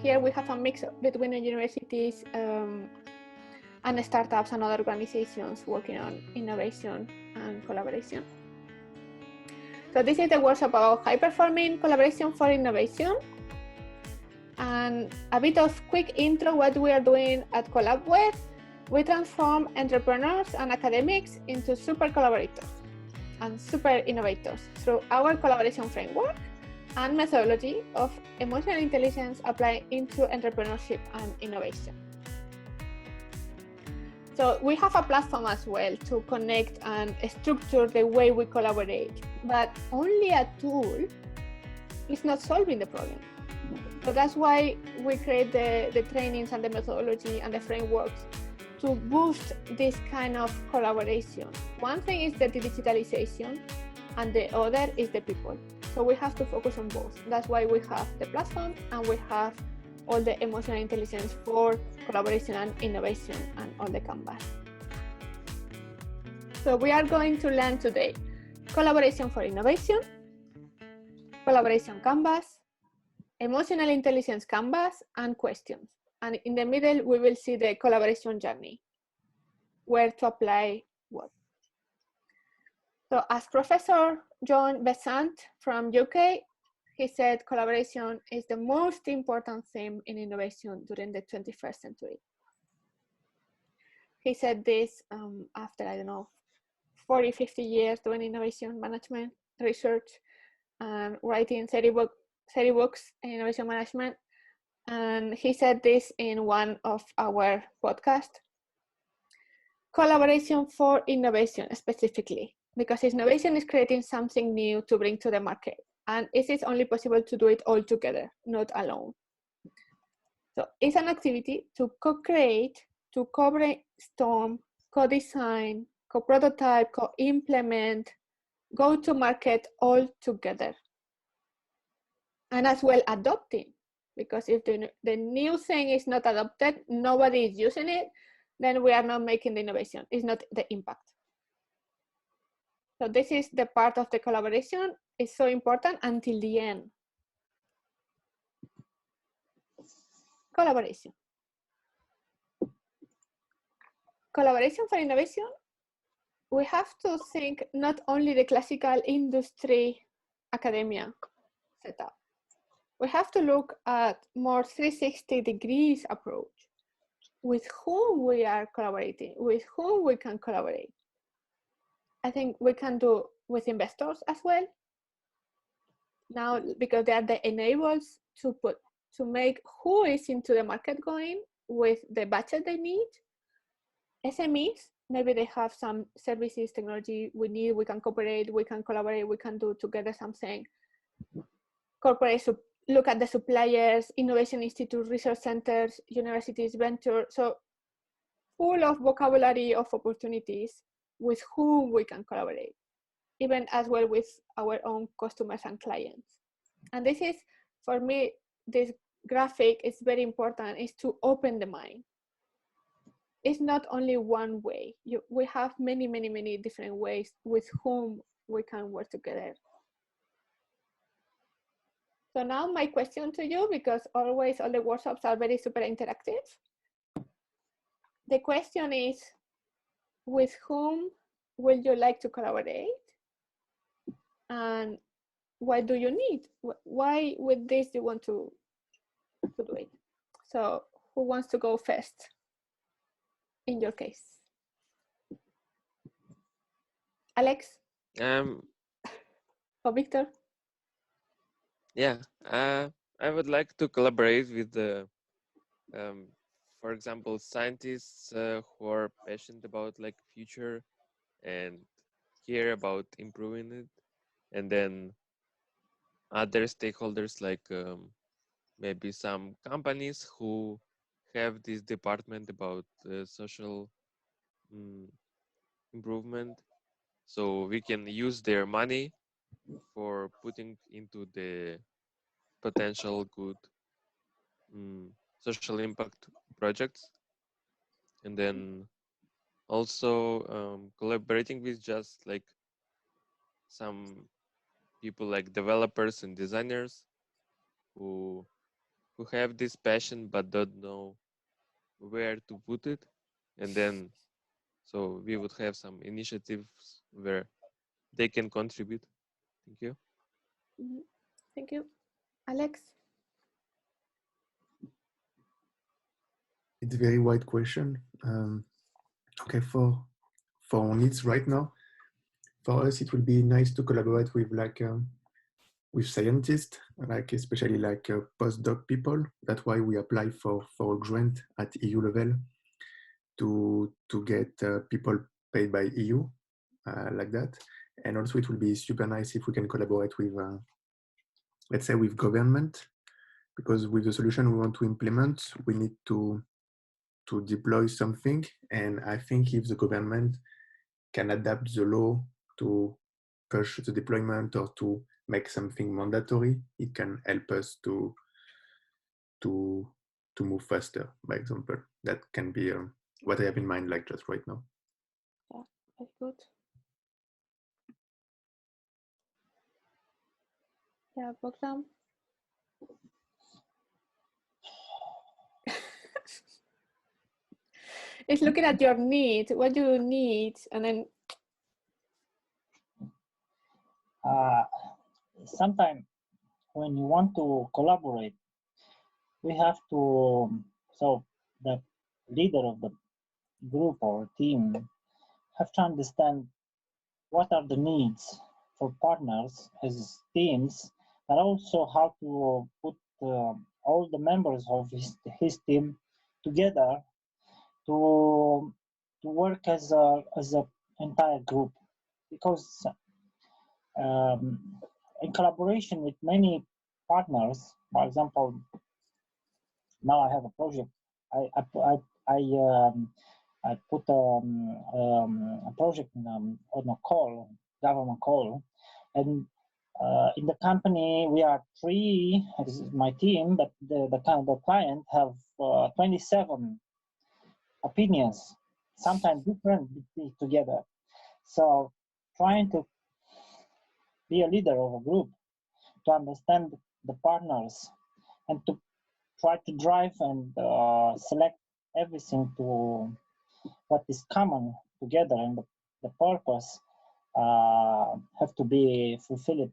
here we have a mix between universities and startups and other organizations working on innovation and collaboration. So this is the workshop about high-performing collaboration for innovation. And a bit of quick intro what we are doing at Collabwith. We transform entrepreneurs and academics into super collaborators and super innovators through our collaboration framework and methodology of emotional intelligence applied into entrepreneurship and innovation. So we have a platform as well to connect and structure the way we collaborate, but only a tool is not solving the problem. So that's why we create the trainings and the methodology and the frameworks to boost this kind of collaboration. One thing is the digitalization and the other is the people. So we have to focus on both. That's why we have the platform and we have all the emotional intelligence for collaboration and innovation and all the canvas. So we are going to learn today collaboration for innovation, collaboration canvas, emotional intelligence canvas, and questions. And in the middle, we will see the collaboration journey, where to apply what. So as Professor John Besant from UK, he said collaboration is the most important theme in innovation during the 21st century. He said this after, I don't know, 40, 50 years doing innovation management research and writing 30 books in innovation management. And he said this in one of our podcasts. Collaboration for innovation specifically, because innovation is creating something new to bring to the market. And it is only possible to do it all together, not alone. So it's an activity to co-create, to co-brainstorm, co-design, co-prototype, co-implement, go to market all together. And as well adopting, because if the new thing is not adopted, nobody is using it, then we are not making the innovation. It's not the impact. So this is the part of the collaboration. It's so important until the end. Collaboration. Collaboration for innovation, we have to think not only the classical industry academia setup. We have to look at more 360 degrees approach. With whom we are collaborating, with whom we can collaborate. I think we can do with investors as well. Now, because they are the enablers to make who is into the market going with the budget they need. SMEs, maybe they have some services, technology we need, we can cooperate, we can collaborate, we can do together something. Corporates look at the suppliers, innovation institute, research centers, universities, venture. So full of vocabulary of opportunities with whom we can collaborate, even as well with our own customers and clients. And this is, for me, this graphic is very important, is to open the mind. It's not only one way. We have many, many, many different ways with whom we can work together. So now my question to you, because always all the workshops are very super interactive. The question is, with whom will you like to collaborate? And what do you need? Why with this you want to do it? So who wants to go first in your case? Alex? Or Victor? Yeah, I would like to collaborate with the, for example, scientists who are passionate about like future and care about improving it, and then other stakeholders like maybe some companies who have this department about social improvement, so we can use their money for putting into the potential good social impact projects, and then also collaborating with just like some people like developers and designers who who have this passion but don't know where to put it, and then so we would have some initiatives where they can contribute. Thank you. Thank you. Alex? It's a very wide question. Okay, for needs right now, for us, it will be nice to collaborate with with scientists, like especially like postdoc people. That's why we apply for a grant at EU level to get people paid by EU like that. And also it will be super nice if we can collaborate with, let's say, with government, because with the solution we want to implement, we need to deploy something. And I think if the government can adapt the law to push the deployment or to make something mandatory, it can help us to move faster, by example. That can be what I have in mind, like just right now. Yeah, very good. Yeah, Bogdan? It's looking at your needs, what do you need, and then sometimes when you want to collaborate, we have to, so the leader of the group or team have to understand what are the needs for partners as teams, but also how to put all the members of his team together to work as a entire group, because in collaboration with many partners, for example, now I have a project. I put a project on a call, government call, and in the company we are 3. This is my team, but the client have 27 opinions, sometimes different together. So trying to be a leader of a group, to understand the partners, and to try to drive and select everything to what is common together, and the purpose have to be fulfilled.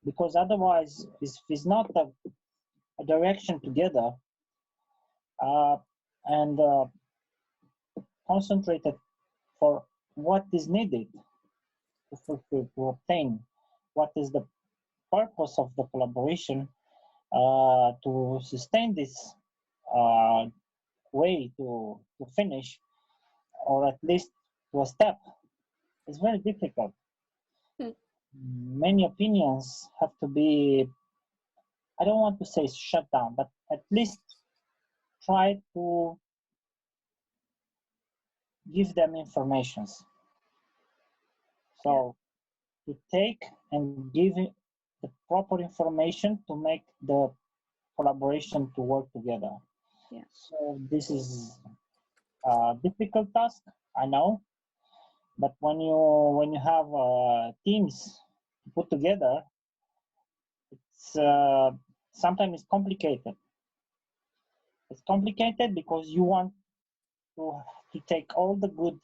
Because otherwise, if it's not a direction together and concentrated for what is needed to fulfill, to obtain what is the purpose of the collaboration, to sustain this way to finish, or at least to a step, is very difficult. Many opinions have to be, I don't want to say shut down, but at least try to give them informations. So to take and give the proper information to make the collaboration to work together. Yeah. So this is a difficult task, I know, but when you have teams to put together, it's sometimes it's complicated. It's complicated because you want to take all the good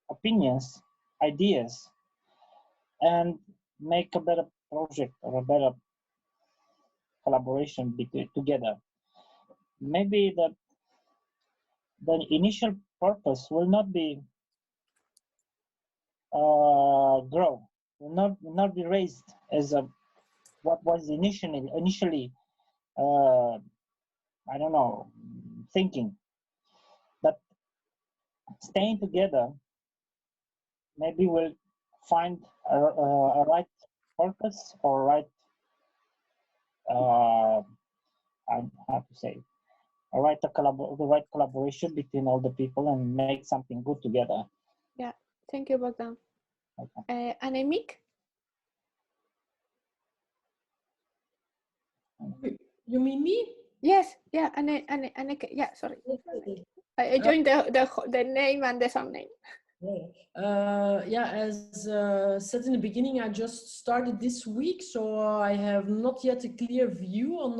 opinions, ideas, and make a better project or a better collaboration together. Maybe the initial purpose will not be grow, will not be raised as what was initially I don't know, thinking. But staying together, maybe we'll find a right purpose or right, I have to say, the right collaboration between all the people and make something good together. Yeah, thank you, Bogdan. Okay. Annemiek? You mean me? Yes, yeah, Anneke, yeah, sorry. Okay. I joined the name and the surname. Yeah, as said in the beginning, I just started this week, so I have not yet a clear view on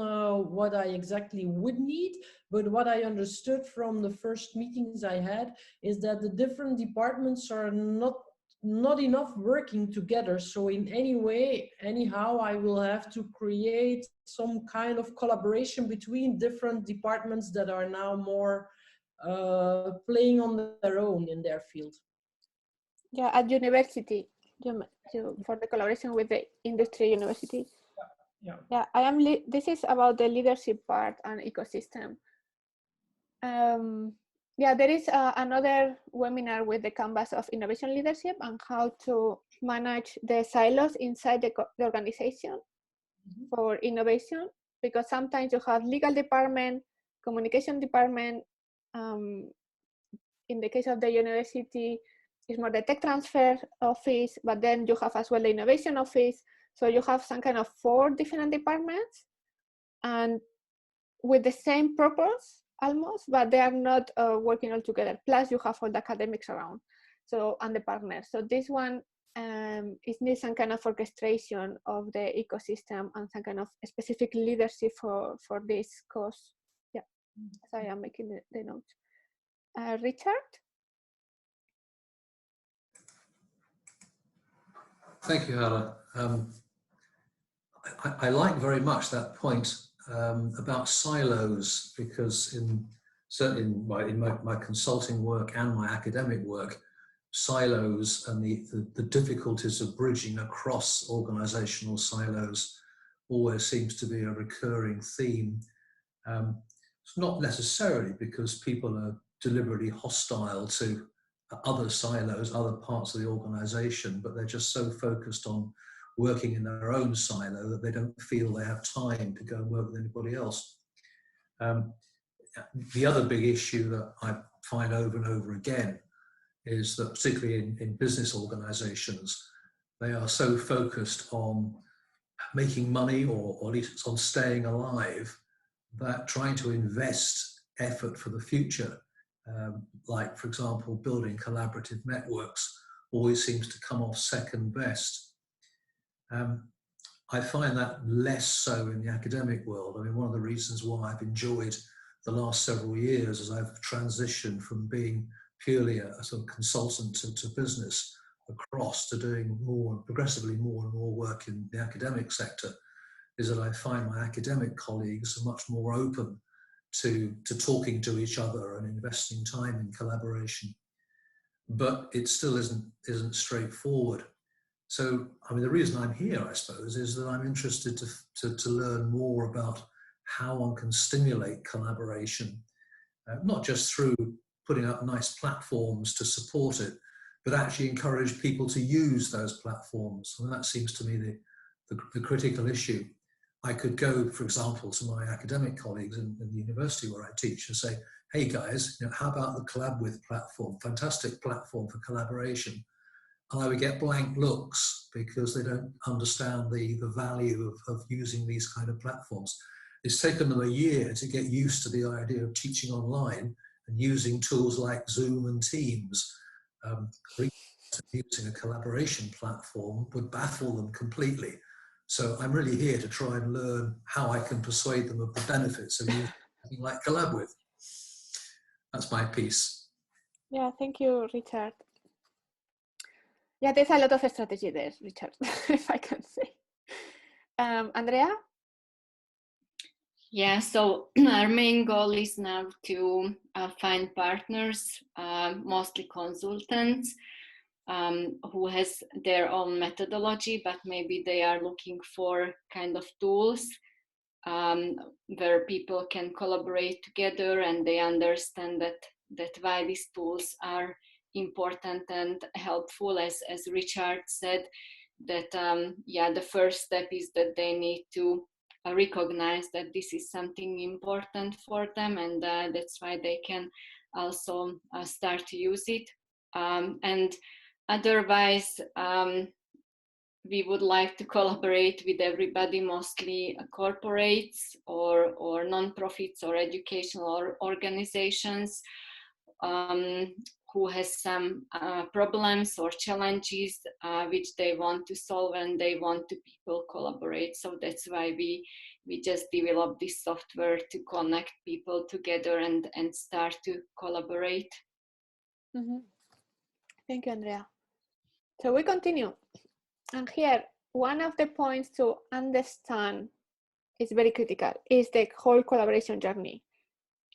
what I exactly would need. But what I understood from the first meetings I had is that the different departments are not enough working together. So in any way, anyhow, I will have to create some kind of collaboration between different departments that are now more playing on their own in their field. Yeah, at university, for the collaboration with the industry university. Yeah. Yeah, this is about the leadership part and ecosystem. Yeah, there is another webinar with the canvas of innovation leadership and how to manage the silos inside the organization for innovation, because sometimes you have legal department, communication department. In the case of the university, it's more the tech transfer office, but then you have as well the innovation office. So you have some kind of 4 different departments and with the same purpose almost, but they are not working all together. Plus you have all the academics around, so, and the partners. So this one it needs some kind of orchestration of the ecosystem and some kind of specific leadership for this cause. Yeah, so I am making the notes. Richard? Thank you, Jara. I like very much that point about silos, because certainly in my consulting work and my academic work, silos and the difficulties of bridging across organizational silos always seems to be a recurring theme. It's not necessarily because people are deliberately hostile to other silos, other parts of the organization, but they're just so focused on working in their own silo that they don't feel they have time to go and work with anybody else. The other big issue that I find over and over again is that particularly in business organizations, they are so focused on making money or at least on staying alive, that trying to invest effort for the future, like for example, building collaborative networks, always seems to come off second best. I find that less so in the academic world. I mean, one of the reasons why I've enjoyed the last several years is I've transitioned from being purely a sort of consultant to business across to doing progressively more and more work in the academic sector, is that I find my academic colleagues are much more open to talking to each other and investing time in collaboration. But it still isn't straightforward. So, I mean, the reason I'm here, I suppose, is that I'm interested to learn more about how one can stimulate collaboration, not just through putting up nice platforms to support it, but actually encourage people to use those platforms. And that seems to me the critical issue. I could go, for example, to my academic colleagues in the university where I teach and say, hey guys, how about the Collabwith platform? Fantastic platform for collaboration. And I would get blank looks because they don't understand the value of using these kind of platforms. It's taken them a year to get used to the idea of teaching online and using tools like Zoom and Teams. Using a collaboration platform would baffle them completely. So I'm really here to try and learn how I can persuade them of the benefits of using something like Collabwith. That's my piece. Yeah, thank you, Richard. Yeah, there's a lot of strategy there, Richard, if I can say. Andrea? Yeah, so our main goal is now to find partners, mostly consultants, who has their own methodology, but maybe they are looking for kind of tools where people can collaborate together and they understand that why these tools are important and helpful, as Richard said, that the first step is that they need to recognize that this is something important for them, and that's why they can also start to use it. And otherwise, we would like to collaborate with everybody, mostly corporates or non-profits or educational organizations who has some problems or challenges which they want to solve, and they want to people collaborate. So that's why we just developed this software to connect people together and start to collaborate. Mm-hmm. Thank you, Andrea. So we continue. And here, one of the points to understand is very critical, is the whole collaboration journey.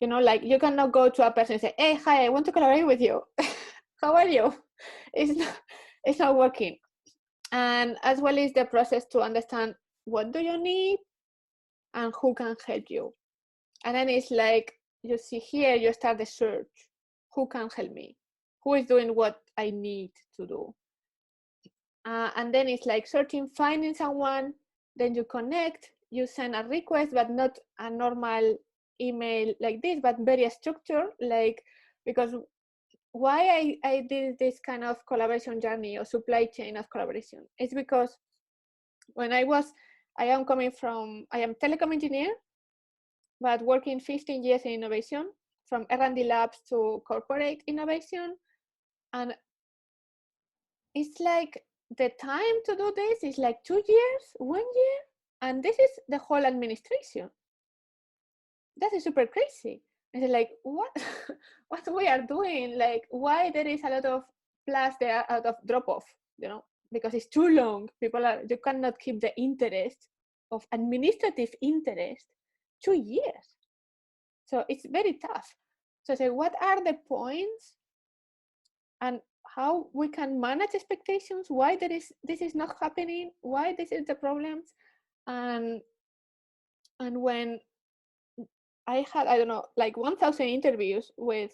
You know, like you cannot go to a person and say, hey, hi, I want to collaborate with you. How are you? It's not working. And as well as the process to understand what do you need and who can help you. And then it's like, you see here, you start the search. Who can help me? Who is doing what I need to do? And then it's like searching, finding someone, then you connect, you send a request, but not a normal email like this, but very structured, like, because why I did this kind of collaboration journey or supply chain of collaboration is because when I am telecom engineer, but working 15 years in innovation, from R&D labs to corporate innovation. And it's like the time to do this is like 2 years, 1 year, and this is the whole administration. That is super crazy. It's like, what we are doing? Like, why there is a lot of plus there out of drop off, you know, because it's too long. You cannot keep the interest of administrative interest 2 years. So it's very tough. So say, what are the points and how we can manage expectations, why this is not happening, why this is the problems. And when I had, I don't know, like 1,000 interviews with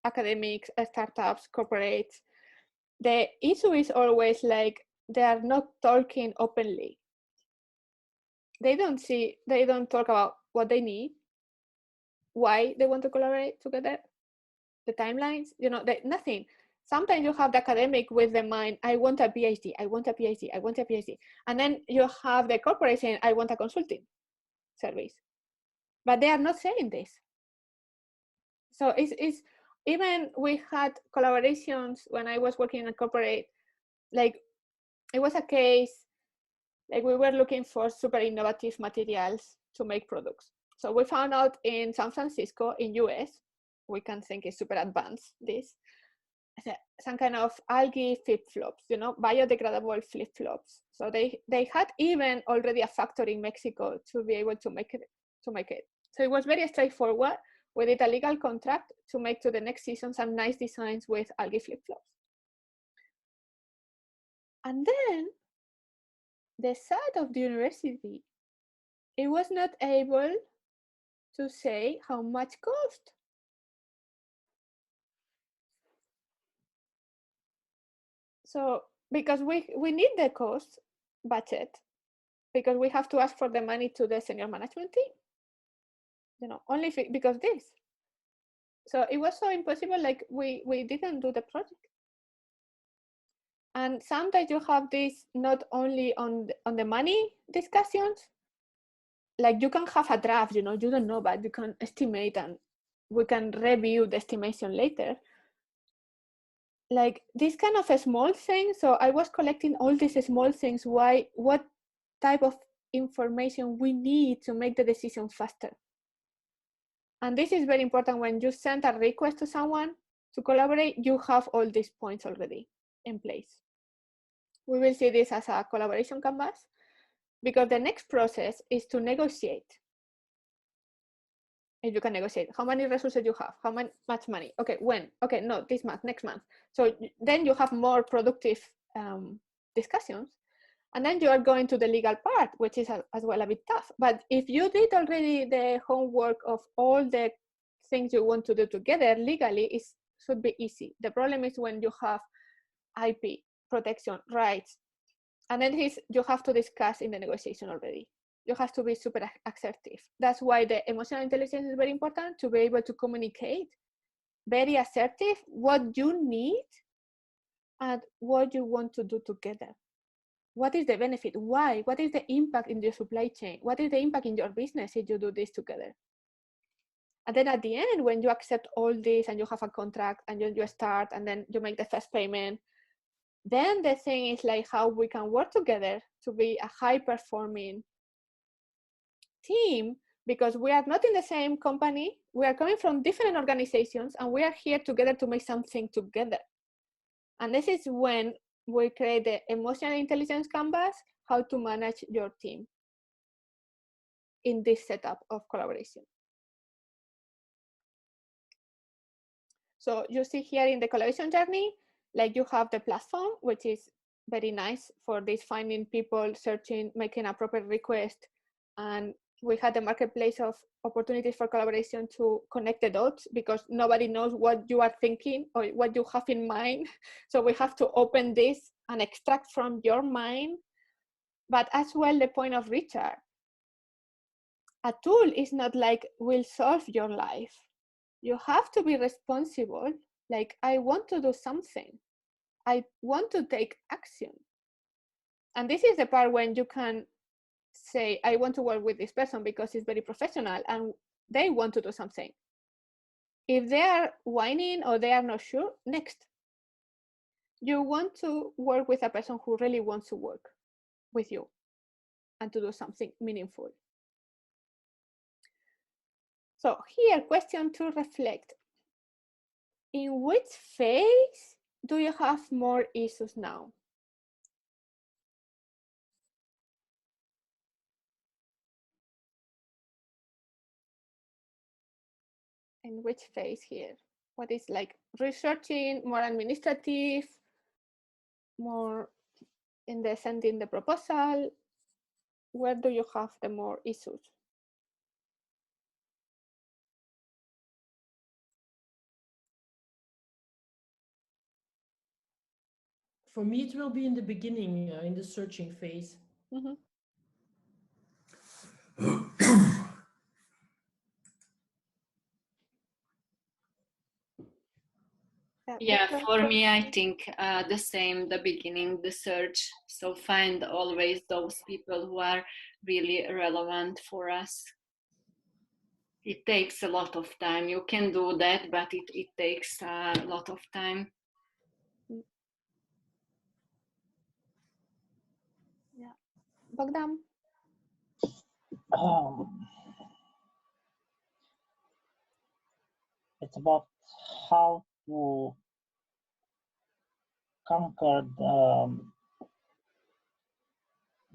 academics, startups, corporates, the issue is always like they are not talking openly. They don't talk about what they need, why they want to collaborate together, the timelines, you know, nothing. Sometimes you have the academic with the mind, I want a PhD, I want a PhD, I want a PhD. And then you have the corporate saying, I want a consulting service. But they are not saying this. So it's even we had collaborations when I was working in a corporate, like it was a case, like we were looking for super innovative materials to make products. So we found out in San Francisco, in US, we can think it's super advanced, this, some kind of algae flip-flops, you know, biodegradable flip-flops. So they had even already a factory in Mexico to be able to make it. So it was very straightforward. We did a legal contract to make to the next season some nice designs with algae flip-flops. And then the side of the university, it was not able to say how much cost. So because we need the cost budget, because we have to ask for the money to the senior management team, you know, only because this. So it was so impossible, like we didn't do the project. And sometimes you have this not only on the money discussions, like you can have a draft, you know, you don't know, but you can estimate and we can review the estimation later. Like this kind of a small thing. So I was collecting all these small things, what type of information we need to make the decision faster. And this is very important when you send a request to someone to collaborate, you have all these points already in place. We will see this as a collaboration canvas because the next process is to negotiate. If you can negotiate, how many resources you have, how much money, okay, when, okay, no, this month, next month. So then you have more productive discussions. And then you are going to the legal part, which is as well a bit tough. But if you did already the homework of all the things you want to do together legally, it should be easy. The problem is when you have IP, protection, rights, and then you have to discuss in the negotiation already. You have to be super assertive. That's why the emotional intelligence is very important, to be able to communicate very assertive what you need and what you want to do together. What is the benefit? Why? What is the impact in your supply chain? What is the impact in your business if you do this together? And then at the end, when you accept all this and you have a contract and you start and then you make the first payment, then the thing is like how we can work together to be a high performing team, because we are not in the same company. We are coming from different organizations and we are here together to make something together. And this is when we create the emotional intelligence canvas, how to manage your team in this setup of collaboration. So you see here in the collaboration journey, like you have the platform, which is very nice for this, finding people, searching, making a proper request. And we had the marketplace of opportunities for collaboration to connect the dots, because nobody knows what you are thinking or what you have in mind. So we have to open this and extract from your mind. But as well, the point of Richard, a tool is not like will solve your life. You have to be responsible. Like, I want to do something. I want to take action. And this is the part when you can say, I want to work with this person because it's very professional and they want to do something. If they are whining or they are not sure, next. You want to work with a person who really wants to work with you and to do something meaningful. So here, question to reflect. In which phase do you have more issues now? In which phase here? What is like researching, more administrative, more in the sending the proposal? Where do you have the more issues? For me, it will be in the beginning, in the searching phase. Mm-hmm. Yeah, for me, I think the same, the beginning, the search. So find always those people who are really relevant for us. It takes a lot of time. You can do that, but it takes a lot of time. Yeah. Bogdan? It's about how to conquer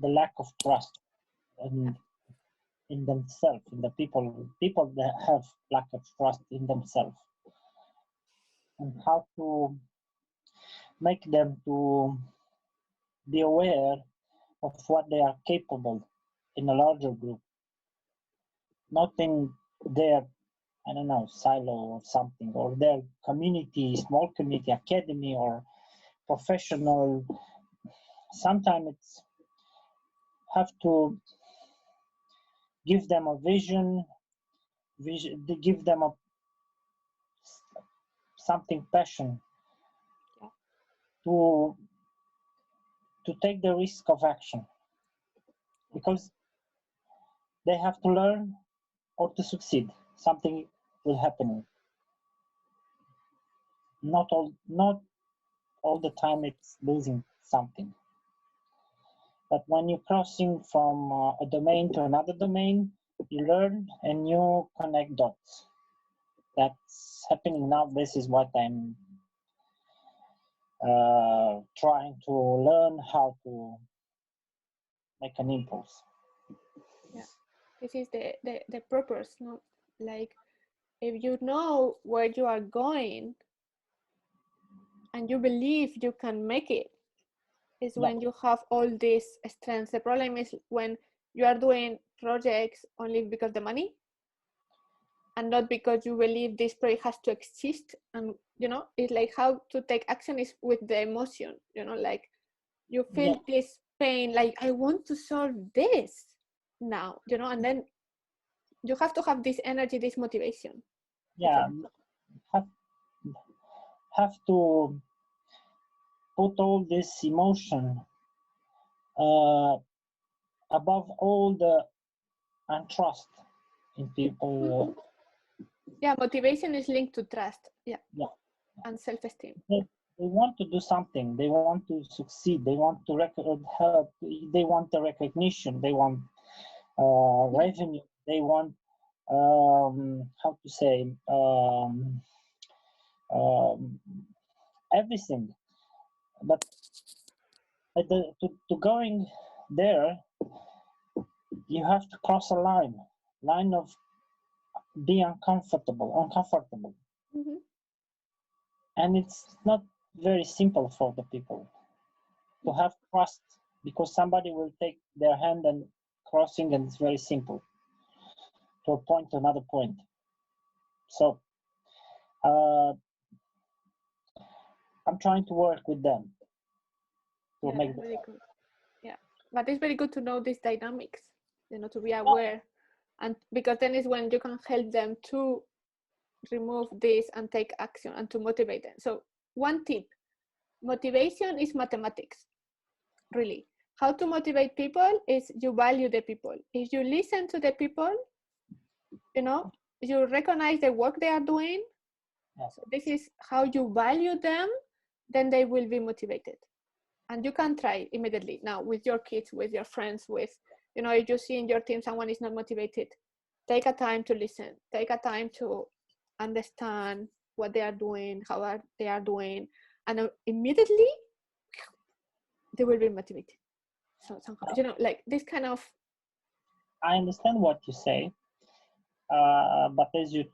the lack of trust in themselves, in the people that have lack of trust in themselves, and how to make them to be aware of what they are capable in a larger group, not in their, I don't know, silo or something, or their community, small community, academy, or professional. Sometimes it's have to give them a vision, give them a something passion to take the risk of action, because they have to learn or to succeed. Something will happen. Not all the time it's losing something. But when you're crossing from a domain to another domain, you learn and you connect dots. That's happening now. This is what I'm trying to learn, how to make an impulse. Yeah, this is the purpose, no? Like, if you know where you are going and you believe you can make it, is when you have all these strengths. The problem is when you are doing projects only because of the money and not because you believe this project has to exist. And it's like how to take action is with the emotion, like you feel this pain, like I want to solve this now, and then you have to have this energy, this motivation. Yeah, have to put all this emotion above all the untrust in people, Yeah, motivation is linked to trust. Yeah. Yeah. And self-esteem. They want to do something. They want to succeed. They want to help. They want the recognition. They want revenue. They want how to say everything. But to going there, you have to cross a line of be uncomfortable. Mm-hmm. And it's not very simple for the people to have trust, because somebody will take their hand and crossing, and it's very simple to a point to another point. So I'm trying to work with them to make very good. Yeah, but it's very good to know these dynamics, to be aware, and because then is when you can help them to remove this and take action and to motivate them. So one tip: motivation is mathematics. Really, how to motivate people is you value the people. If you listen to the people, you recognize the work they are doing. So this is how you value them, then they will be motivated. And you can try immediately now with your kids, with your friends, with, if you see in your team someone is not motivated, take a time to listen, take a time to understand what they are doing, how they are doing, and immediately they will be motivated. So somehow, like this kind of. I understand what you say, but as you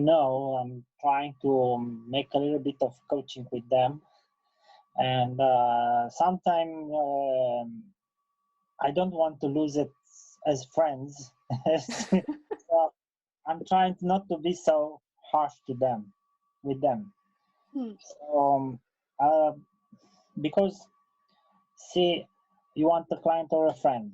know, I'm trying to make a little bit of coaching with them, and sometimes I don't want to lose it as friends. So I'm trying not to be so harsh with them. So, because see, you want a client or a friend.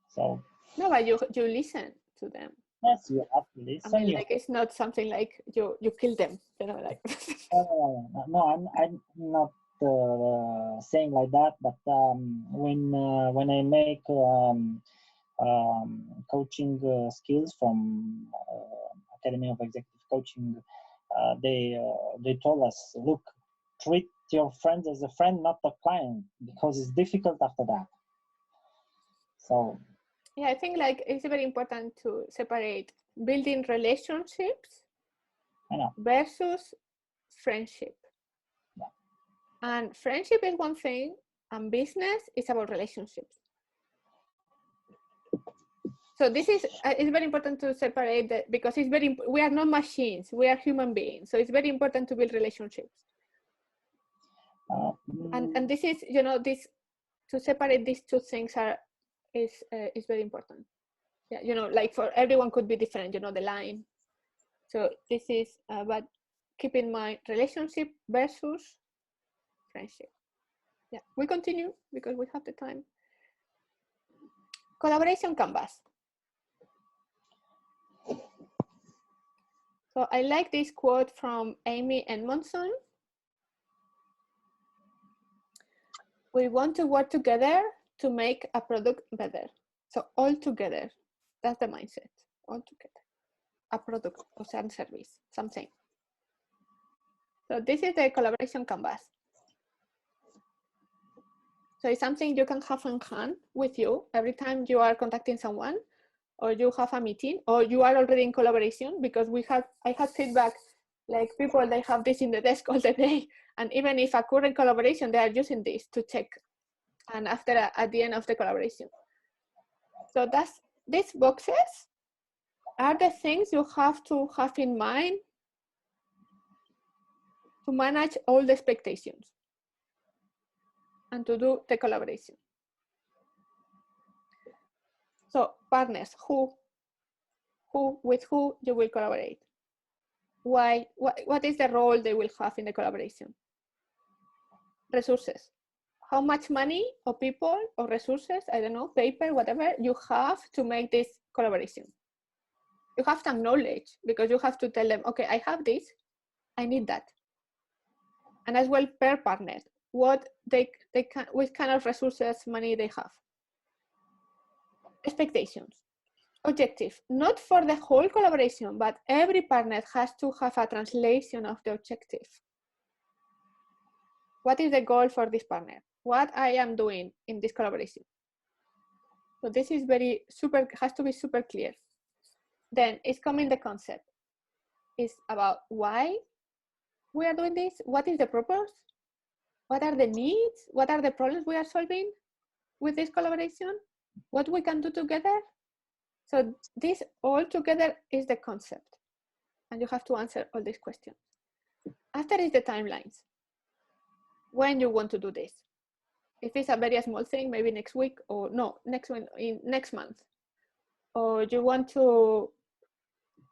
So no, but you listen to them. Yes, you have to listen. I mean, like it's not something like you kill them, like. No, I'm not saying like that. But when I make coaching skills from Academy of Executive Coaching, they told us, look, treat your friends as a friend, not a client, because it's difficult after that. So yeah, I think like it's very important to separate building relationships versus friendship. Yeah. And friendship is one thing, and business is about relationships. So this is it's very important to separate that, because we are not machines, we are human beings. So it's very important to build relationships. And this is, this to separate these two things is very important. Yeah, like for everyone could be different, the line. So this is, but keep in mind relationship versus friendship. Yeah, we continue because we have the time. Collaboration canvas. So I like this quote from Amy Edmondson. We want to work together to make a product better. So all together, that's the mindset, all together. A product or some service, something. So this is the collaboration canvas. So it's something you can have in hand with you every time you are contacting someone, or you have a meeting, or you are already in collaboration, because I had feedback, like people, they have this in the desk all the day, and even if a current collaboration, they are using this to check, and after at the end of the collaboration. So these boxes are the things you have to have in mind to manage all the expectations and to do the collaboration. So partners, with who you will collaborate. Why, what is the role they will have in the collaboration? Resources. How much money or people or resources, I don't know, paper, whatever, you have to make this collaboration. You have to acknowledge, because you have to tell them, okay, I have this, I need that. And as well per partner, what they can, what kind of resources, money they have. Expectations. objective, not for the whole collaboration, but every partner has to have a translation of the objective. What is the goal for this partner? What I am doing in this collaboration? So this is has to be super clear. Then it's coming the concept. It's about why we are doing this, what is the purpose, what are the needs, what are the problems we are solving with this collaboration, what we can do together. So this all together is the concept, and you have to answer all these questions. After is the timelines. When you want to do this. If it's a very small thing, maybe next week, or no, next month. Or you want to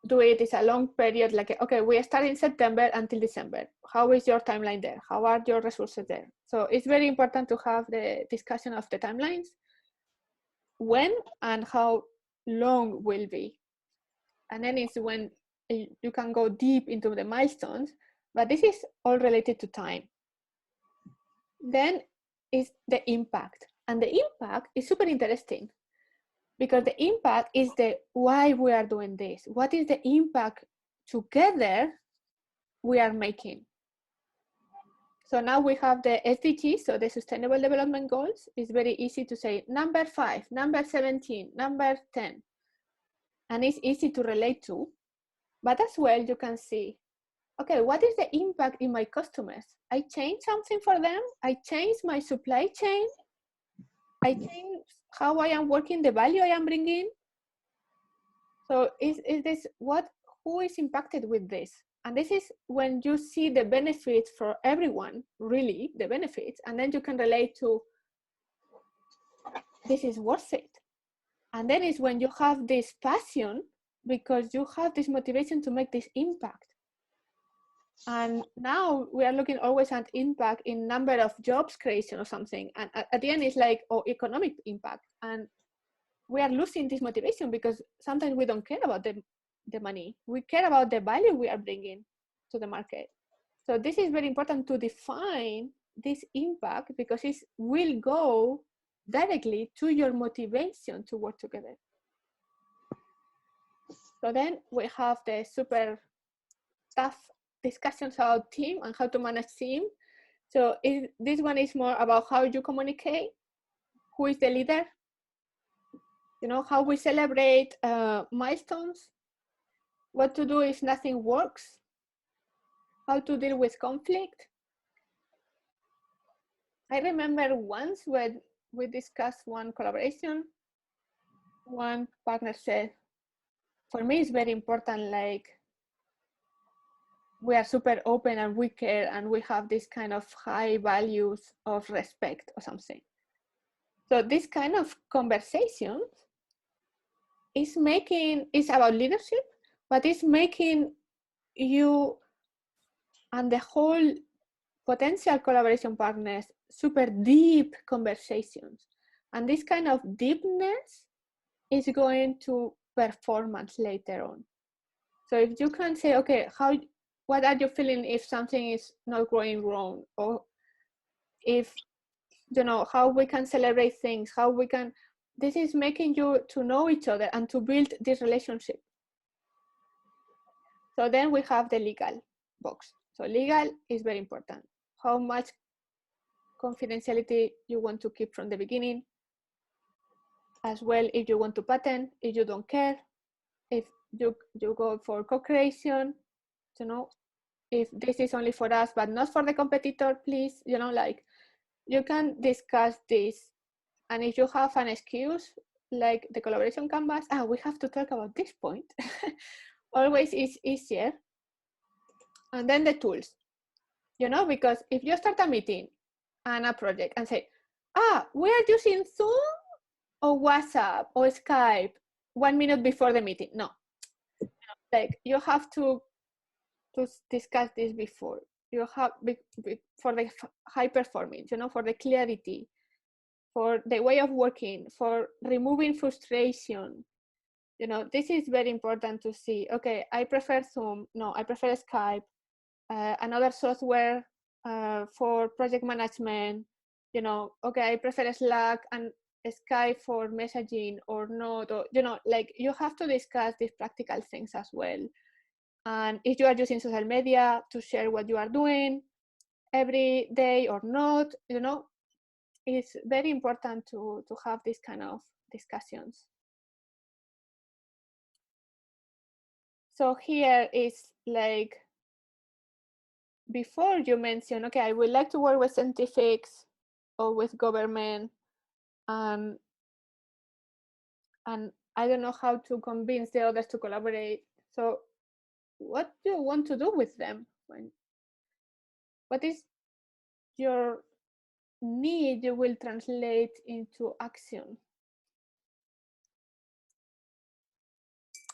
do it, it's a long period, like, okay, we start in September until December. How is your timeline there? How are your resources there? So it's very important to have the discussion of the timelines, when and how long will be. And then it's when you can go deep into the milestones, but this is all related to time. Then is the impact. And the impact is super interesting, because the impact is the why we are doing this. What is the impact together we are making? So now we have the SDGs, so the Sustainable Development Goals. It's very easy to say number 5, number 17, number 10. And it's easy to relate to. But as well, you can see, okay, what is the impact in my customers? I change something for them. I change my supply chain. I change how I am working, the value I am bringing. So is this who is impacted with this? And this is when you see the benefits for everyone, really, the benefits, and then you can relate to, this is worth it. And then is when you have this passion, because you have this motivation to make this impact. And now we are looking always at impact in number of jobs creation or something. And at the end, it's like, oh, economic impact. And we are losing this motivation because sometimes we don't care about the money. We care about the value we are bringing to the market. So this is very important to define this impact, because it will go directly to your motivation to work together. So then we have the super tough discussions about team and how to manage team. So this one is more about how you communicate, who is the leader, how we celebrate milestones, what to do if nothing works, how to deal with conflict. I remember once when we discussed one collaboration, one partner said, for me it's very important, like, we are super open and we care and we have this kind of high values of respect or something. So this kind of conversation is about leadership, but it's making you and the whole potential collaboration partners super deep conversations. And this kind of deepness is going to performance later on. So if you can say, okay, what are you feeling if something is not going wrong? Or if, how we can celebrate things, this is making you to know each other and to build this relationship. So then we have the legal box. So legal is very important. How much confidentiality you want to keep from the beginning. As well, if you want to patent, if you don't care, if you go for co-creation, if this is only for us, but not for the competitor, please, like, you can discuss this. And if you have an excuse, like the collaboration canvas, we have to talk about this point, always is easier. And then the tools, because if you start a meeting and a project and say, we are using Zoom or WhatsApp or Skype 1 minute before the meeting. No, like, you have to discuss this before. You have for the high performance, for the clarity, for the way of working, for removing frustration. This is very important to see. Okay, I prefer Zoom. No, I prefer Skype. Another software for project management. Okay, I prefer Slack. And Skype for messaging or not, or like you have to discuss these practical things as well. And if you are using social media to share what you are doing every day or not, it's very important to have this kind of discussions. So here is like, before you mention, okay, I would like to work with scientifics or with government, and I don't know how to convince the others to collaborate. So what do you want to do with them? What is your need you will translate into action?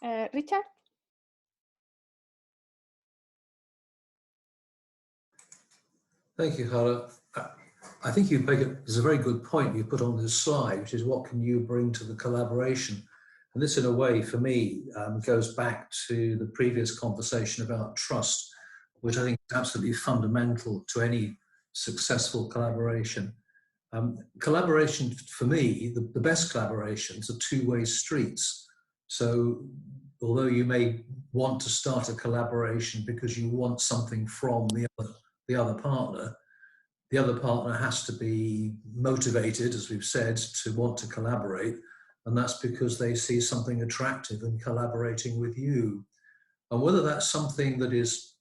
Richard? Thank you, Jara. I think you make it, there's a very good point you put on this slide, which is what can you bring to the collaboration? And this, in a way, for me, goes back to the previous conversation about trust, which I think is absolutely fundamental to any successful collaboration. Collaboration, for me, the best collaborations are two-way streets. So although you may want to start a collaboration because you want something from the other partner has to be motivated, as we've said, to want to collaborate. And that's because they see something attractive in collaborating with you. And whether that's something that is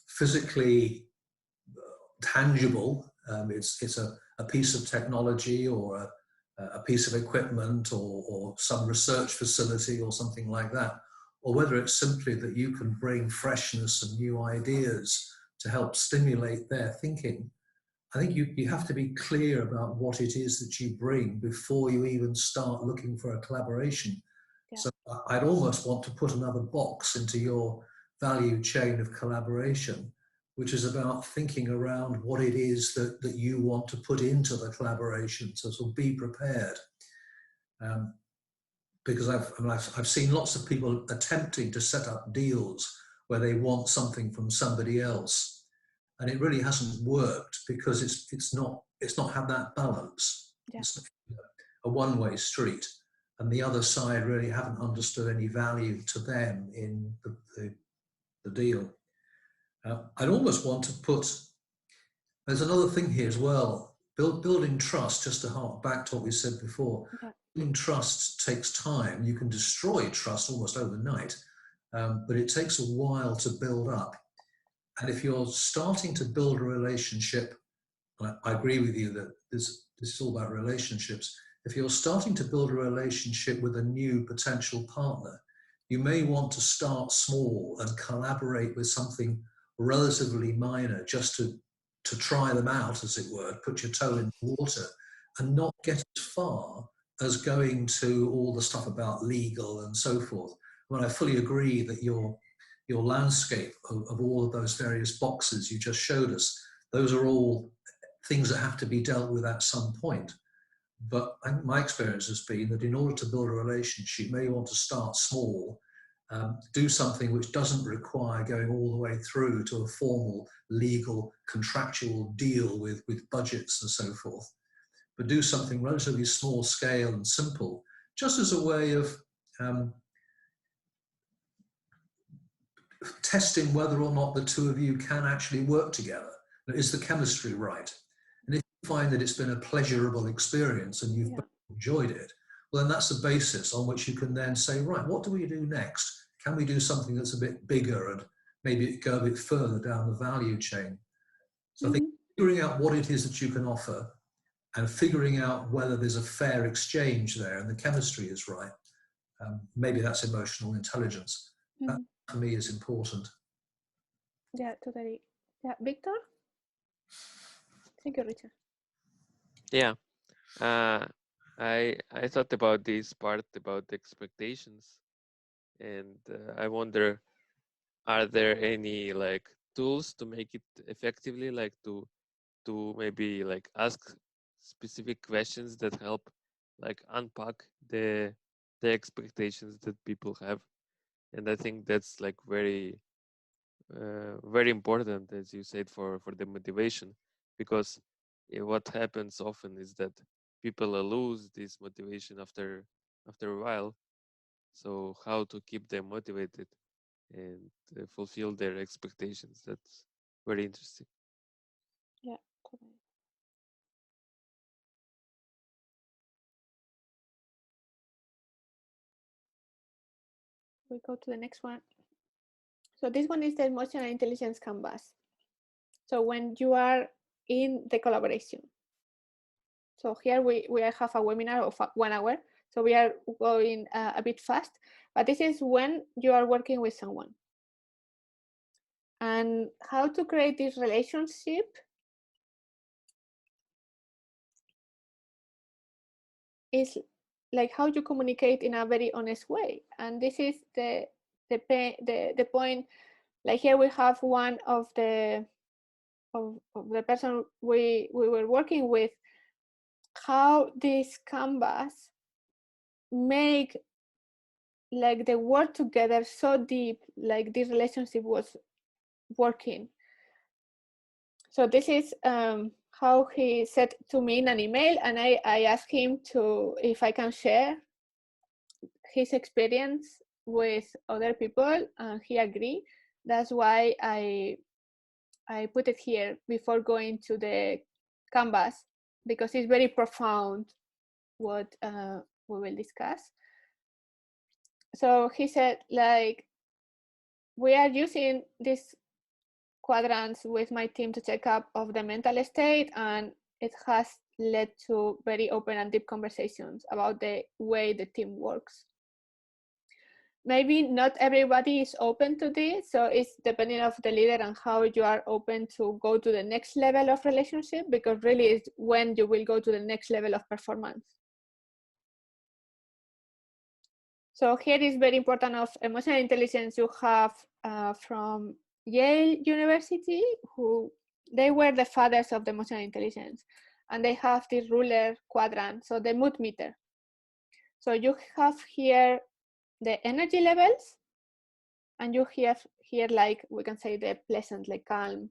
physically tangible, it's a piece of technology or a piece of equipment or some research facility or something like that, or whether it's simply that you can bring freshness and new ideas to help stimulate their thinking. I think you have to be clear about what it is that you bring before you even start looking for a collaboration. Yeah. So I'd almost want to put another box into your value chain of collaboration, which is about thinking around what it is that you want to put into the collaboration. So be prepared. Because I've seen lots of people attempting to set up deals where they want something from somebody else. And it really hasn't worked because it's not had that balance. Yeah. It's a one-way street, and the other side really haven't understood any value to them in the deal. I'd almost want to put. There's another thing here as well. Building trust. Just to hark back to what we said before. Yeah. Building trust takes time. You can destroy trust almost overnight, but it takes a while to build up. And if you're starting to build a relationship, I agree with you that this is all about relationships. If you're starting to build a relationship with a new potential partner, you may want to start small and collaborate with something relatively minor just to try them out, as it were, put your toe in the water, and not get as far as going to all the stuff about legal and so forth. Well, I fully agree that your landscape of all of those various boxes you just showed us, those are all things that have to be dealt with at some point. But my experience has been that in order to build a relationship, you may want to start small, do something which doesn't require going all the way through to a formal legal contractual deal with budgets and so forth, but do something relatively small scale and simple, just as a way of testing whether or not the two of you can actually work together. Is the chemistry right? And if you find that it's been a pleasurable experience and you've enjoyed it, well, then that's the basis on which you can then say, right, what do we do next? Can we do something that's a bit bigger and maybe go a bit further down the value chain? So I think figuring out what it is that you can offer and figuring out whether there's a fair exchange there and the chemistry is right, maybe that's emotional intelligence. That for me is important. Yeah, totally. Yeah, Victor? Thank you, Richard. Yeah, I thought about this part about the expectations, and I wonder, are there any like tools to make it effectively, like to maybe like ask specific questions that help like unpack the expectations that people have? And I think that's like very very important, as you said, for the motivation, because what happens often is that people lose this motivation after a while. So how to keep them motivated and fulfill their expectations? That's very interesting. Yeah. We go to the next one. So this one is the emotional intelligence canvas. So when you are in the collaboration. So here we have a webinar of 1 hour. So we are going a bit fast, but this is when you are working with someone. And how to create this relationship is like how you communicate in a very honest way. And this is the point. Like here we have one of the person we were working with, how this canvas make like the work together so deep, like this relationship was working. So this is how he said to me in an email, and I asked him to if I can share his experience with other people, and he agreed. That's why I put it here before going to the canvas, because it's very profound what we will discuss. So he said, like, we are using these quadrants with my team to check up of the mental state, and it has led to very open and deep conversations about the way the team works. Maybe not everybody is open to this, so it's depending of the leader and how you are open to go to the next level of relationship, because really it's when you will go to the next level of performance. So here is very important of emotional intelligence. You have from Yale University, who they were the fathers of the emotional intelligence, and they have this ruler quadrant, so the mood meter. So you have here the energy levels, and you have here, like we can say, the pleasant, like calm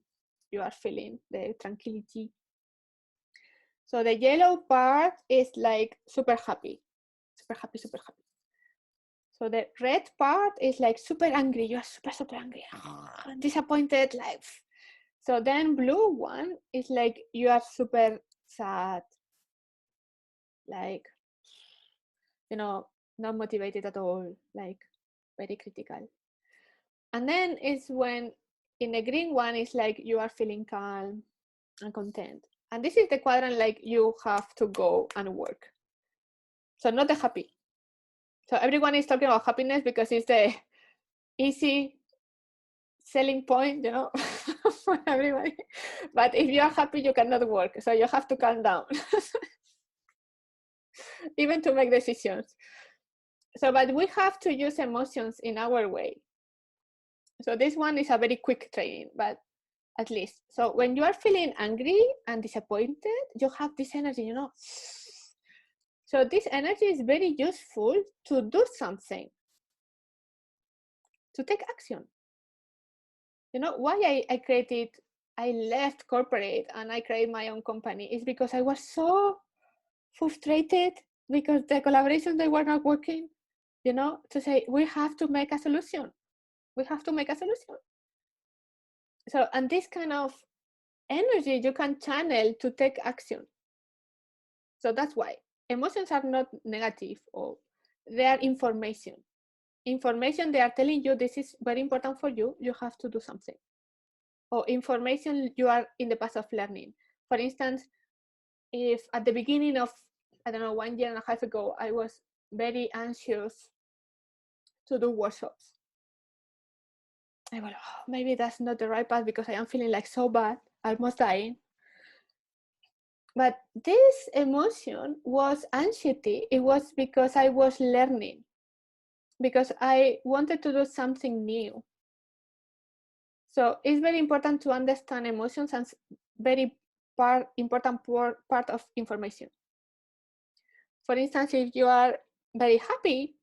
you are feeling, the tranquility. So the yellow part is like super happy, super happy, super happy. So the red part is like super angry. You are super angry, disappointed, like. So then blue one is like you are super sad, like, you know, not motivated at all, like very critical. And then it's when in the green one is like you are feeling calm and content. And this is the quadrant like you have to go and work. So not the happy. So everyone is talking about happiness because it's the easy selling point, you know, for everybody. But if you are happy, you cannot work. So you have to calm down, even to make decisions. So, but we have to use emotions in our way. So this one is a very quick training, but at least. So when you are feeling angry and disappointed, you have this energy, you know. So this energy is very useful to do something, to take action. You know, why I left corporate and I created my own company is because I was so frustrated because the collaborations, they were not working, you know, to say, we have to make a solution. We have to make a solution. So, and this kind of energy you can channel to take action. So that's why emotions are not negative, or they are information. Information, they are telling you this is very important for you, you have to do something. Or information, you are in the path of learning. For instance, if at the beginning of, I don't know, 1.5 years ago, I was very anxious to do workshops. I went, oh, maybe that's not the right path because I am feeling like so bad, almost dying. But this emotion was anxiety. It was because I was learning, because I wanted to do something new. So it's very important to understand emotions as very important part of information. For instance, if you are very happy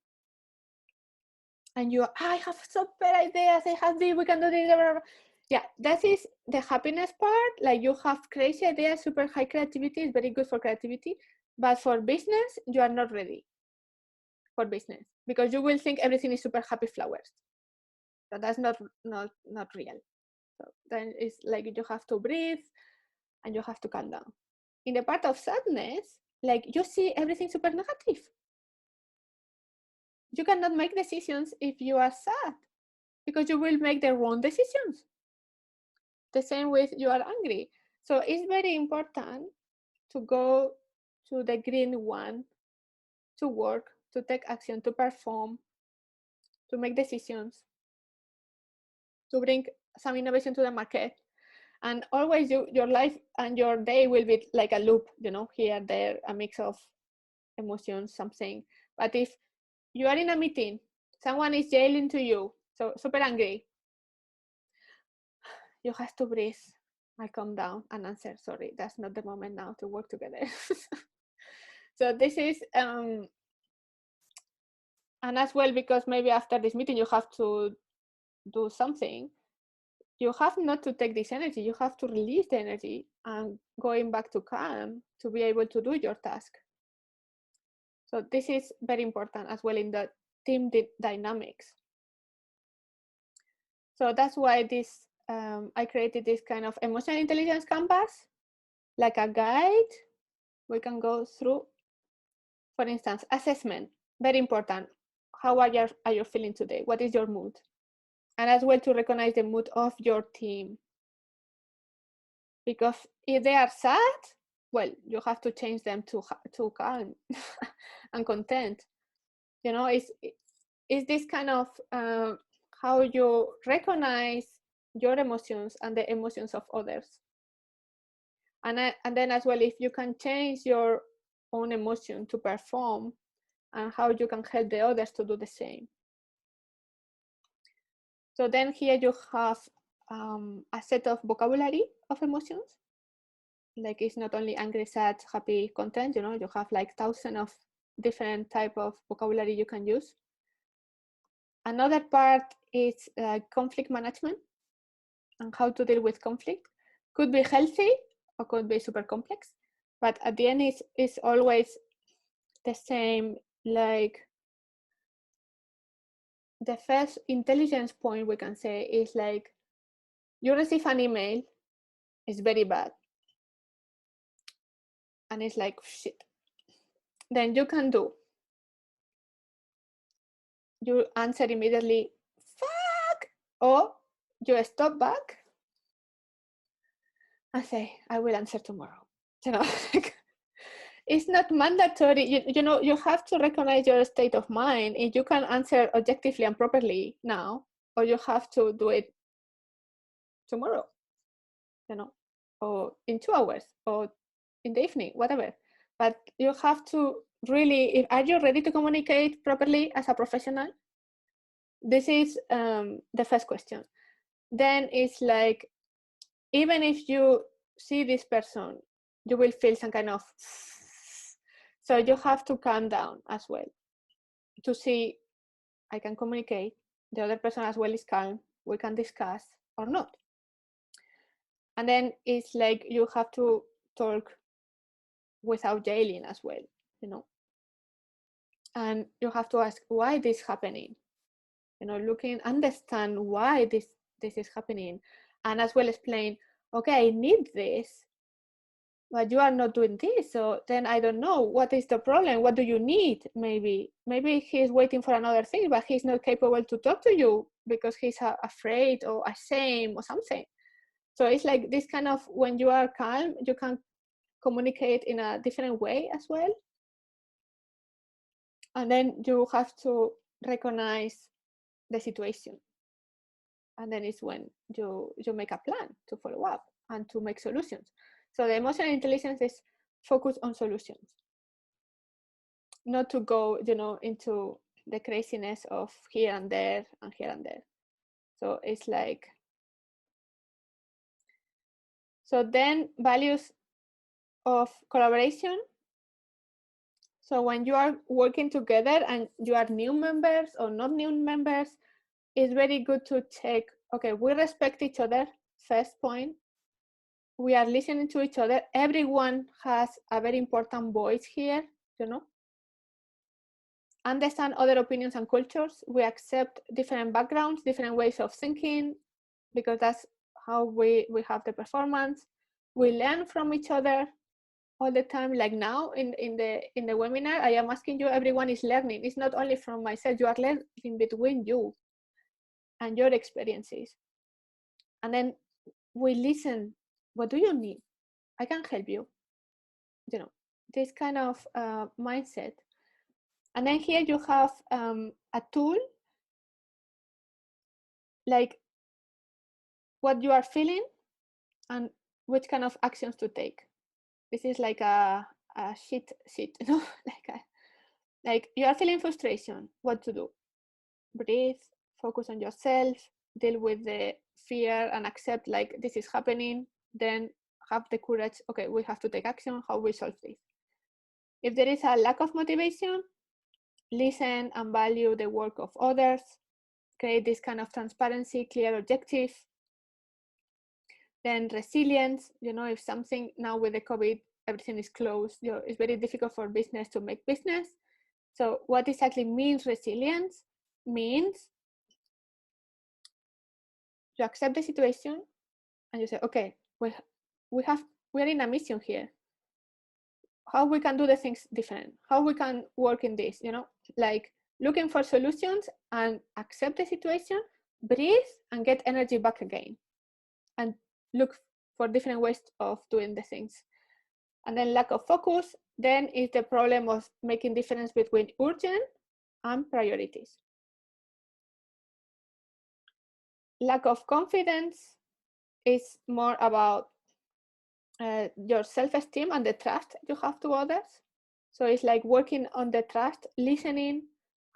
and you are, I have super ideas, I have this, we can do this, blah, blah, blah. Yeah, that is the happiness part. Like you have crazy ideas, super high creativity is very good for creativity. But for business, you are not ready for business because you will think everything is super happy flowers. So that's not real. So then it's like you have to breathe and you have to calm down. In the part of sadness, like you see everything super negative. You cannot make decisions if you are sad because you will make the wrong decisions. The same with you are angry. So it's very important to go to the green one, to work, to take action, to perform, to make decisions, to bring some innovation to the market. And always your life and your day will be like a loop, you know, here, there, a mix of emotions, something. But if you are in a meeting, someone is yelling to you, so super angry, you have to breathe and calm down and answer, sorry, that's not the moment now to work together. So this is, and as well, because maybe after this meeting you have to do something, you have not to take this energy, you have to release the energy and going back to calm to be able to do your task. So this is very important as well in the team dynamics. So that's why this, I created this kind of emotional intelligence canvas, like a guide we can go through. For instance, assessment, very important. How are you feeling today? What is your mood? And as well to recognize the mood of your team. Because if they are sad, well, you have to change them to calm and content. You know, it's this kind of how you recognize your emotions and the emotions of others. And then as well, if you can change your own emotion to perform, and how you can help the others to do the same. So then here you have a set of vocabulary of emotions. Like it's not only angry, sad, happy, content, you know, you have like thousands of different type of vocabulary you can use. Another part is conflict management and how to deal with conflict. Could be healthy or could be super complex, but at the end it's always the same. Like the first intelligence point we can say is like, you receive an email, it's very bad, and it's like shit. Then you can do, you answer immediately, fuck, or you stop back and say, I will answer tomorrow. You know, it's not mandatory. You know, you have to recognize your state of mind. If you can answer objectively and properly now, or you have to do it tomorrow, you know, or in 2 hours, or in the evening, whatever. But you have to really, are you ready to communicate properly as a professional? This is the first question. Then it's like, even if you see this person, you will feel some kind of, so you have to calm down as well to see, I can communicate, the other person as well is calm, we can discuss or not. And then it's like you have to talk without yelling as well, you know. And you have to ask why this is happening, you know, understand why this is happening, and as well explain, okay, I need this, but you are not doing this, so then I don't know what is the problem, what do you need? Maybe he's waiting for another thing, but he's not capable to talk to you because he's afraid or ashamed or something. So it's like this kind of, when you are calm, you can communicate in a different way as well. And then you have to recognize the situation. And then it's when you make a plan to follow up and to make solutions. So the emotional intelligence is focused on solutions, not to go, you know, into the craziness of here and there and here and there. So it's like, so then values of collaboration. So when you are working together and you are new members or not new members, it's very good to check, okay, we respect each other, first point. we are listening to each other. Everyone has a very important voice here, you know. Understand other opinions and cultures. We accept different backgrounds, different ways of thinking, because that's how we have the performance. We learn from each other all the time. Like now in the webinar, I am asking you, everyone is learning. It's not only from myself, you are learning between you and your experiences. And then we listen. What do you need? I can help you. You know, this kind of mindset. And then here you have a tool, like what you are feeling and which kind of actions to take. This is like a sheet, you know, like you are feeling frustration, what to do? Breathe, focus on yourself, deal with the fear and accept like this is happening, then have the courage, okay, we have to take action, how we solve this. If there is a lack of motivation, listen and value the work of others, create this kind of transparency, clear objective. Then resilience, you know, if something now with the COVID, everything is closed, you know, it's very difficult for business to make business. So what exactly means resilience? Means you accept the situation and you say, okay, we are in a mission here. How we can do the things different? How we can work in this, you know, like looking for solutions and accept the situation, breathe and get energy back again. And look for different ways of doing the things. And then lack of focus, then is the problem of making difference between urgent and priorities. Lack of confidence is more about your self-esteem and the trust you have to others. So it's like working on the trust, listening,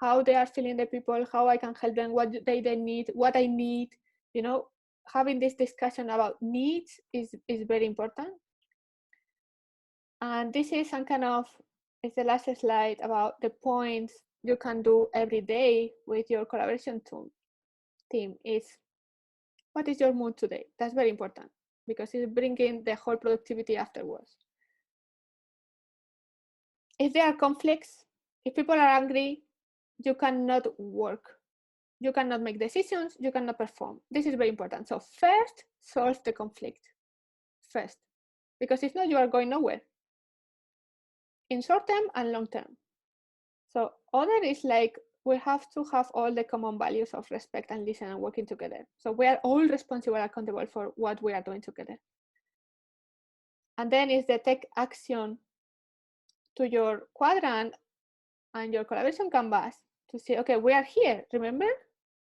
how they are feeling the people, how I can help them, what they need, what I need, you know, having this discussion about needs is very important. And this is some kind of, it's the last slide about the points you can do every day with your collaboration team is, what is your mood today? That's very important because it's bringing the whole productivity afterwards. If there are conflicts, if people are angry, you cannot work. You cannot make decisions, you cannot perform. This is very important. So first, solve the conflict. First. Because if not, you are going nowhere. In short term and long term. So other is like, we have to have all the common values of respect and listen and working together. So we are all responsible and accountable for what we are doing together. And then is the take action to your quadrant and your collaboration canvas to say, okay, we are here, remember?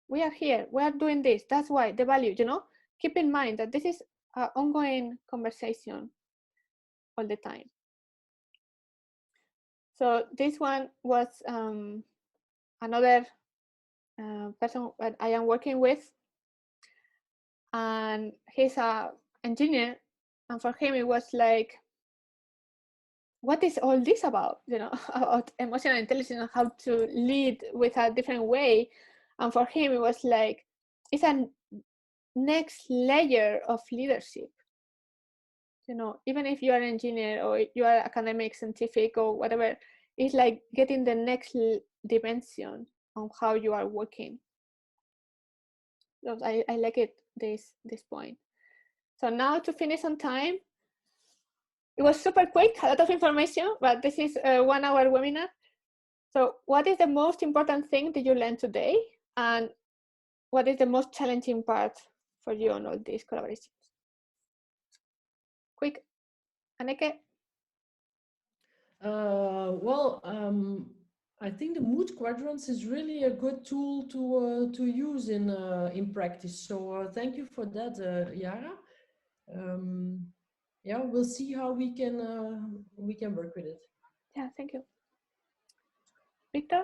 We are here, we are doing this. That's why the value, you know, keep in mind that this is an ongoing conversation all the time. So this one was another person that I am working with, and he's an engineer, and for him it was like, what is all this about, you know, about emotional intelligence and how to lead with a different way. And for him it was like, it's a next layer of leadership, you know, even if you are an engineer or you are academic, scientific or whatever, it's like getting the next dimension on how you are working. So I like it, this point. So now to finish on time, it was super quick, a lot of information, but this is a 1 hour webinar. So what is the most important thing that you learned today? And what is the most challenging part for you on all these collaborations? Quick, Anneke? I think the mood quadrants is really a good tool to use in practice. So thank you for that, Jara. Yeah, we'll see how we can work with it. Yeah, thank you. Victor?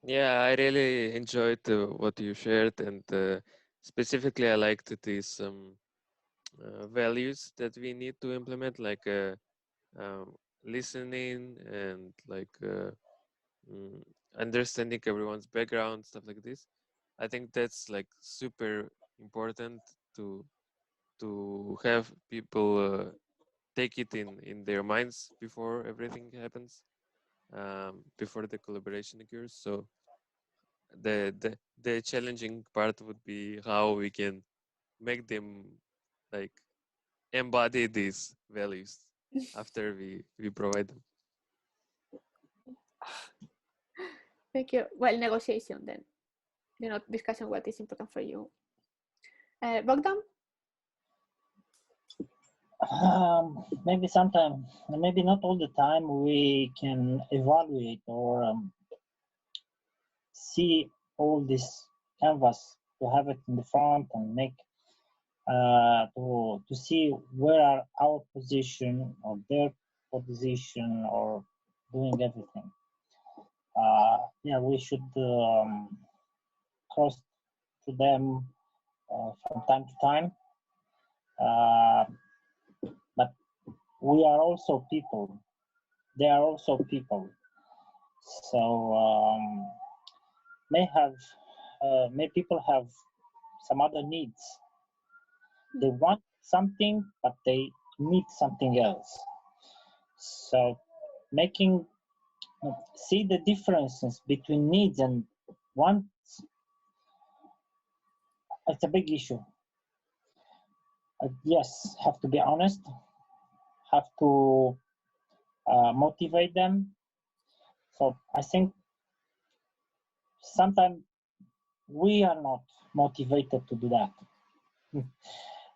Yeah, I really enjoyed what you shared, and specifically I liked these values that we need to implement, like listening and like understanding everyone's background, stuff like this. I think that's like super important to to have people take it in their minds before everything happens, before the collaboration occurs. So the challenging part would be how we can make them like embody these values after we provide them. Thank you. Well, negotiation then. Discussing what is important for you. Bogdan? Maybe sometime, maybe not all the time, we can evaluate or see all this canvas, to have it in the front and make to see where are our position or their position or doing everything. Yeah, we should cross to them from time to time. But we are also people. They are also people. So may people have some other needs. They want something, but they need something else. So see the differences between needs and wants, it's a big issue. Yes, have to be honest, have to motivate them. So I think sometimes we are not motivated to do that.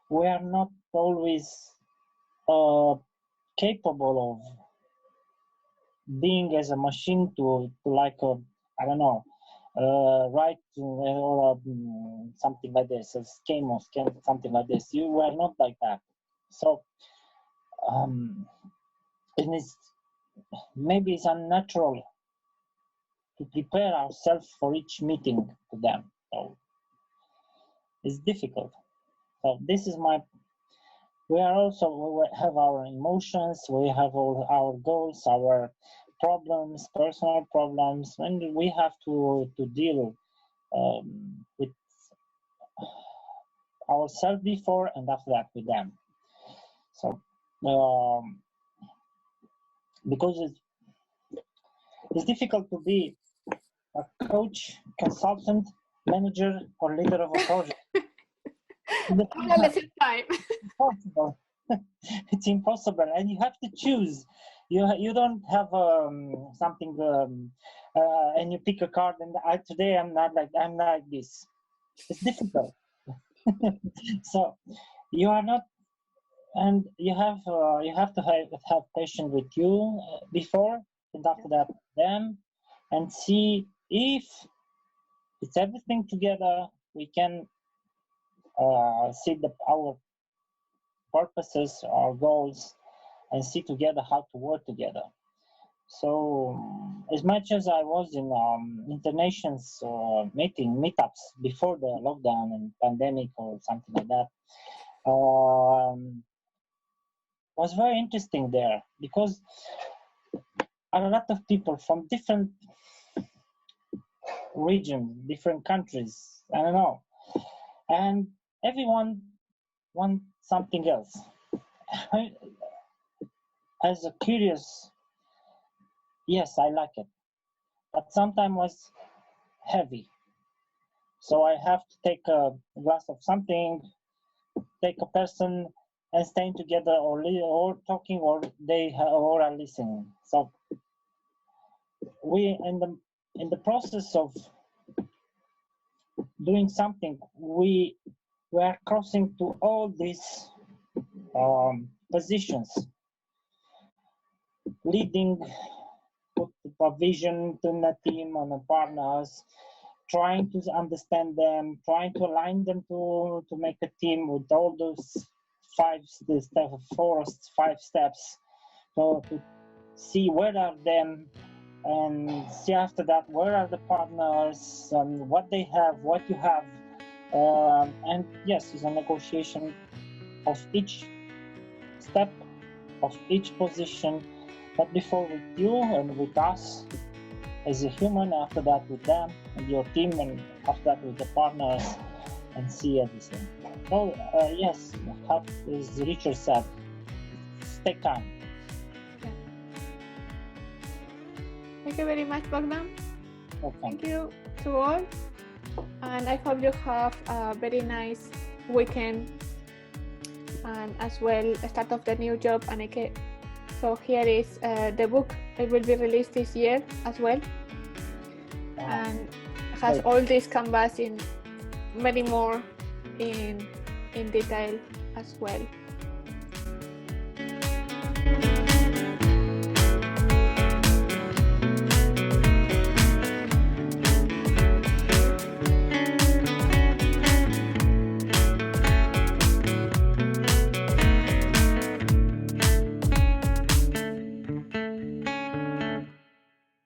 We are not always capable of being as a machine to like I don't know, write or something like this, a scheme or something like this. You were not like that. So maybe it's unnatural to prepare ourselves for each meeting to them. So it's difficult. So this is we have our emotions, we have all our goals, our problems, personal problems, and we have to deal with ourselves before and after that with them. So because it's difficult to be a coach, consultant, manager, or leader of a project. All at the same time. Impossible. It's impossible, and you have to choose. You don't have something and you pick a card and today I'm like this. It's difficult. So you are not, and you have to have patience with you before and after that them, and see if it's everything together. We can see our purposes, our goals, and see together how to work together. So as much as I was in internations meetups before the lockdown and pandemic or something like that, was very interesting there, because a lot of people from different regions, different countries, I don't know, and everyone wants something else. As a curious, yes, I like it, but sometimes was heavy. So I have to take a glass of something, take a person, and staying together, or talking, or or are listening. So we in the process of doing something, we are crossing to all these positions, leading, put a vision to the team and the partners, trying to understand them, trying to align them to make a team with all those 5 steps. So to see where are them, and see after that where are the partners and what they have, what you have, and yes, it's a negotiation of each step, of each position, but before with you and with us as a human, after that with them and your team, and after that with the partners, and see everything. Well, yes, as Richard said, stay calm. Thank you very much, Bogdan. Okay. Thank you to all. And I hope you have a very nice weekend and as well a start of the new job. And so here is the book. It will be released this year as well. And has all these canvas in many more in detail as well.